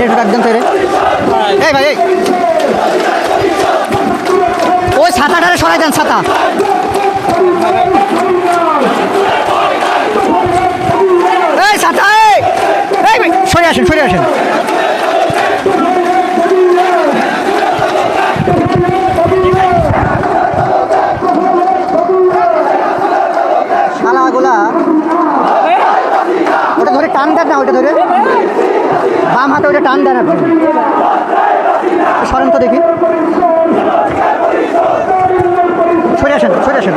একটু ডাক দেন তৈরি। এই ভাই, এই ওই ছাতাটারে সরাই দেন, ছাতা। এই ছাতা, এই ভাই সরে আসেন, সরে আসেন। শালাগুলা ওটা ধরে টান দেন না, ওটা ধরে বাম হাতে ওটা টান দেন আপনি। সরেন তো দেখি, সরে আসেন, সরে আসেন।